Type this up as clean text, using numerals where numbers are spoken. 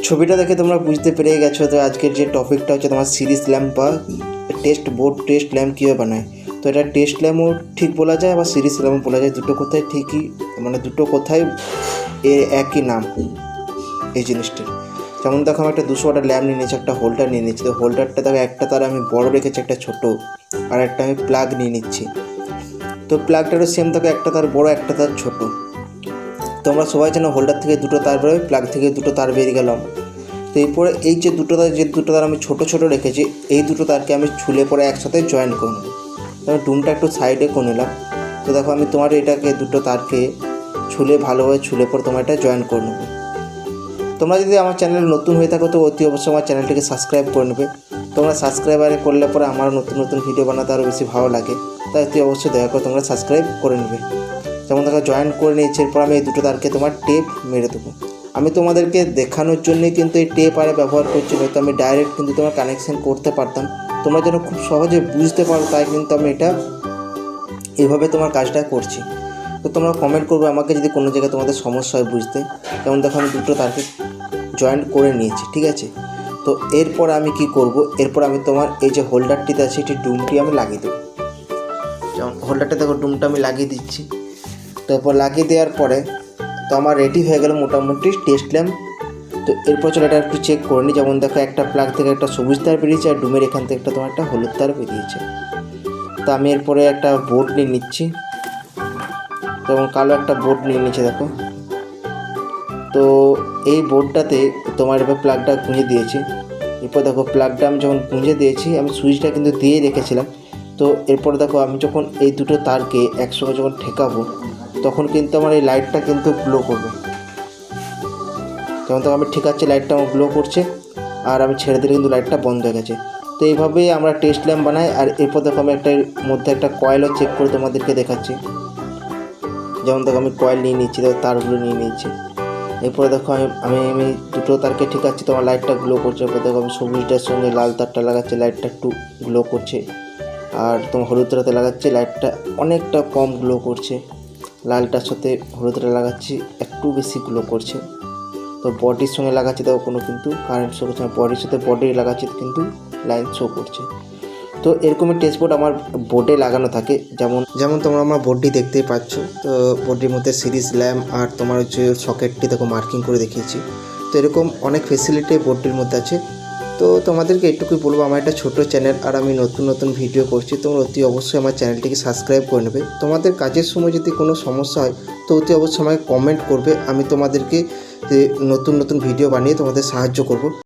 ছবিটা দেখে তোমরা বুঝতে পেরে গেছো। তো আজকের যে টপিকটা হচ্ছে তোমার সিরিজ ল্যাম্প বা টেস্ট বোর্ড টেস্ট ল্যাম্প কীভাবে বানায়। তো এটা টেস্ট ল্যাম্পও ঠিক বলা যায় আবার সিরিজ ল্যাম্পও বলা যায়, দুটো কোথায় ঠিকই, মানে দুটো কোথায় একই নাম এই জিনিসটির। যেমন দেখো আমি একটা 200 ওয়াটের ল্যাম্প নিয়ে নিয়েছি, একটা হোল্ডার নিয়ে নিচ্ছি। তো হোল্ডারটা দেখো একটা তার আমি বড় রেখেছি, একটা ছোটো, আর একটা আমি প্লাগ নিয়ে নিচ্ছি। তো প্লাগটারও সেম থাকে, একটা তার বড় একটা তার ছোটো। তোমরা সবাই জানো হোল্ডার থেকে দুটো তার বেরোয়, প্লাগ থেকে দুটো তার বেরিয়ে গেলাম। তো এরপরে এই যে দুটো তার আমি ছোটো ছোটো রেখেছি, এই দুটো তারকে আমি ছুলে পরে একসাথে জয়েন করে নেব। তো আমি ডুমটা একটু সাইডে করে নিলাম। তো দেখো আমি তোমার এটাকে দুটো তারকে ভালোভাবে ছুলে পরে তোমার এটা জয়েন করে নেবো। তোমরা যদি আমার চ্যানেলে নতুন হয়ে থাকো তো অতি অবশ্যই আমার চ্যানেলটিকে সাবস্ক্রাইব করে নেবে। তোমরা সাবস্ক্রাইবার করলে পরে আমার নতুন নতুন ভিডিও বানাতে আরও বেশি ভালো লাগে, তাই অতি অবশ্যই দয়া করে তোমরা সাবস্ক্রাইব করে নেবে। যেমন দেখো জয়েন করে নিয়েছি, এরপর আমি এই দুটো তারকে তোমার টেপ মেরে দেবো। আমি তোমাদেরকে দেখানোর জন্যই কিন্তু এই টেপ আরে ব্যবহার করছি, হয়তো আমি ডাইরেক্ট কিন্তু তোমার কানেকশান করতে পারতাম। তোমরা যেন খুব সহজে বুঝতে পারো তাই কিন্তু আমি এটা এভাবে তোমার কাজটা করছি। তো তোমরা কমেন্ট করবে আমাকে যদি কোনো জায়গায় তোমাদের সমস্যা হয় বুঝতে। যেমন দেখো আমি দুটো তারকে জয়েন্ট করে নিয়েছি, ঠিক আছে। তো এরপর আমি কি করব, এরপর আমি তোমার এই যে হোল্ডারটিতে আছে এটি ডুমটি আমি লাগিয়ে দেবো। যেমন হোল্ডারটা দেখো ডুমটা আমি লাগিয়ে দিচ্ছি। তারপর লাগিয়ে দেওয়ার পরে তো আমার রেডি হয়ে গেল মোটামুটি টেস্ট ল্যাম্প। তো এরপর চলো এটা একটু চেক করে নিই। যেমন দেখো একটা প্লাগ থেকে একটা সবুজ তার বেরিয়েছে, আর ডুমের এখান থেকে একটা তোমার একটা হলুদ তার বেরিয়েছে। তো আমি এরপরে একটা বোর্ড নিয়ে নিচ্ছি, যেমন কালো একটা বোর্ড নিয়ে নিচ্ছে দেখো। তো এই বোর্ডটাতে তোমার এবার প্লাগটা গুঁজে দিয়েছি। এরপর দেখো প্লাগটা আমি যখন গুঁজে দিয়েছি, আমি সুইচটা কিন্তু দিয়ে রেখেছিলাম। তো এরপর দেখো আমি যখন এই দুটো তারকে একসঙ্গে যখন ঠেকাবো তখন কিন্তু আমার এই লাইটটা কিন্তু গ্লো করবে। যেমন দেখো আমি ঠেকাচ্ছি, লাইটটা আমার গ্লো করছে, আর আমি ছেড়ে দিলে কিন্তু লাইটটা বন্ধ হয়ে গেছে। তো এইভাবেই আমরা টেস্ট ল্যাম্প বানাই। আর এরপর দেখো আমি একটা মধ্যে একটা কয়েলও চেক করে তোমাদেরকে দেখাচ্ছি। যেমন দেখো আমি কয়েল নিয়ে নিচ্ছি, দেখো তারগুলো নিয়ে নিচ্ছি। এরপরে দেখো আমি দুটো তারকে ঠেকাচ্ছি, তোমার লাইটটা গ্লো করছে। এরপর দেখো আমি সবুজটার সঙ্গে লাল তারটা লাগাচ্ছি, লাইটটা একটু গ্লো করছে। আর তোমার হলুদ তারতে লাগাচ্ছি, লাইটটা অনেকটা কম গ্লো করছে। লালটার সাথে হলুদটা লাগাচ্ছি, একটু বেশি গ্লো করছে। তো বডির সঙ্গে লাগাচ্ছি, দেখো কোনো কিন্তু কারেন্ট শো করছে না। বডির সাথে বডি লাগাচ্ছি কিন্তু লাইন শো করছে। তো এরকমই টেস্ট বোর্ড আমার বোর্ডে লাগানো থাকে। যেমন তোমরা আমার বোর্ডটি দেখতেই পাচ্ছ। তো বোর্ডের মধ্যে সিরিজ ল্যাম্প আর তোমার হচ্ছে সকেটটি দেখো মার্কিং করে দেখিয়েছি। তো এরকম অনেক ফেসিলিটি বোর্ডটির মধ্যে আছে। তো তোমাদেরকে এটুকুই বলবো, আমার একটা ছোটো চ্যানেল আর আমি নতুন নতুন ভিডিও করছি। তোমরা অতি অবশ্যই আমার চ্যানেলটিকে সাবস্ক্রাইব করে নেবে। তোমাদের কাজের সময় যদি কোনো সমস্যা হয় তো অতি অবশ্যই আমাকে কমেন্ট করবে, আমি তোমাদেরকে নতুন নতুন ভিডিও বানিয়ে তোমাদের সাহায্য করব।